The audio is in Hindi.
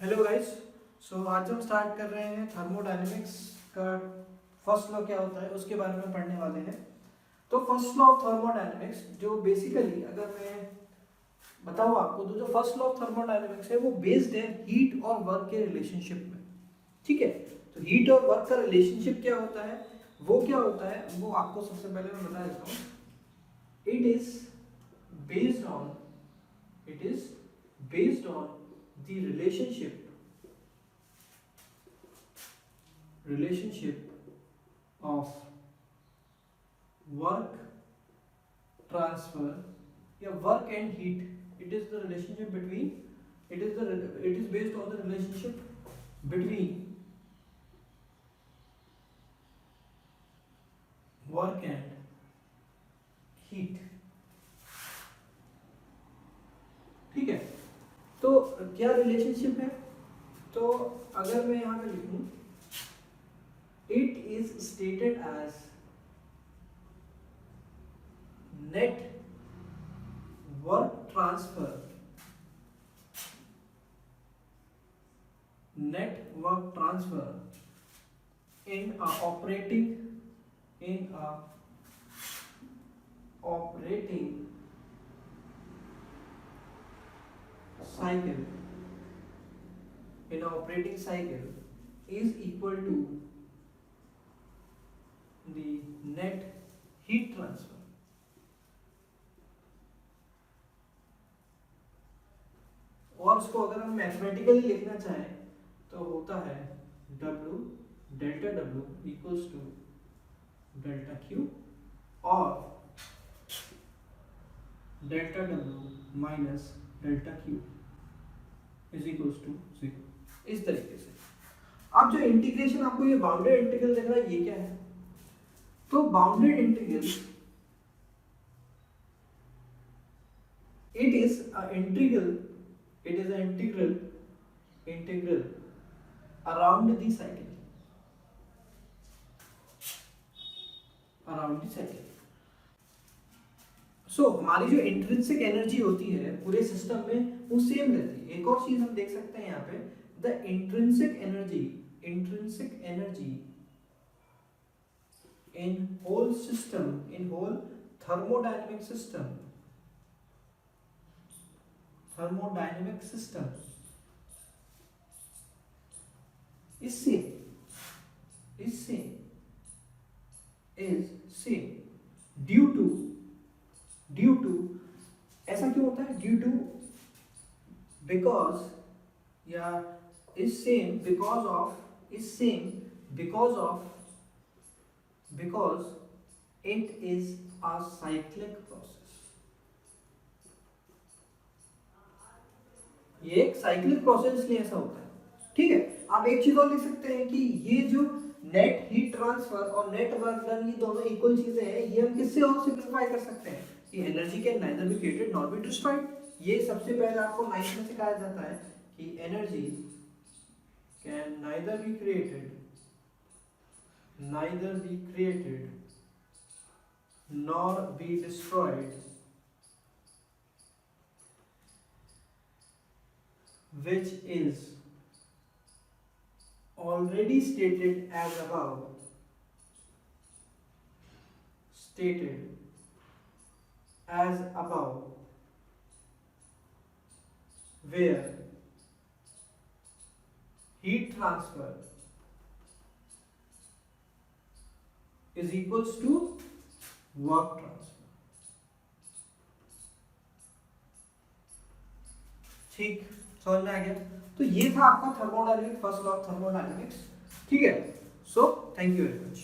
Hello guys. आज हम स्टार्ट कर रहे हैं थर्मोडायनेमिक्स का फर्स्ट लॉ क्या होता है उसके बारे में पढ़ने वाले हैं। तो फर्स्ट लॉ ऑफ थर्मोडायनेमिक्स जो बेसिकली अगर मैं बताऊं आपको तो जो फर्स्ट लॉ ऑफ थर्मोडायनेमिक्स है वो बेस्ड है हीट और वर्क के रिलेशनशिप में। ठीक है, तो हीट और वर्क का रिलेशनशिप क्या होता है, वो क्या होता है वो आपको सबसे पहले मैं बता देता हूँ। It is based on the relationship of work transfer या work and heat. It is based on the relationship between work and heat. ठीक है, तो क्या रिलेशनशिप है, तो अगर मैं यहाँ पे लिखूं it is stated as net work transfer in a operating cycle is equal to the net heat transfer. और उसको अगर हम मैथमेटिकली लिखना चाहें तो होता है W delta W equals to delta Q और delta W minus delta Q is equals to 0। इस तरीके से अब जो इंटीग्रेशन आपको ये बाउंडेड इंटीग्रल दिख रहा है ये क्या है, तो bounded integral it is an integral around the cycle. सो हमारी जो इंट्रिंसिक एनर्जी होती है पूरे सिस्टम में वो सेम रहती है। एक और चीज हम देख सकते हैं यहाँ पे, the intrinsic energy in whole thermodynamic system इससे ड्यू टू ऐसा क्यों होता है, ड्यू टू बिकॉज या is same because it is a cyclic process. ये एक साइक्लिक प्रोसेस इसलिए ऐसा होता है। ठीक है, आप एक चीज और लिख सकते हैं कि ये जो नेट हीट ट्रांसफर और नेट वर्क डन ये दोनों इक्वल चीजें हैं। ये हम किससे और सिंपलीफाई कर सकते हैं कि energy can neither be created not be destroyed. ये सबसे पहले आपको 9th में सिखाया जाता है कि energy can neither be created nor be destroyed which is already stated as above where heat transfer is equals to work transfer। ठीक, समझ में आ गया। तो ये था आपका thermodynamics, first law of thermodynamics. ठीक है, so thank you very much.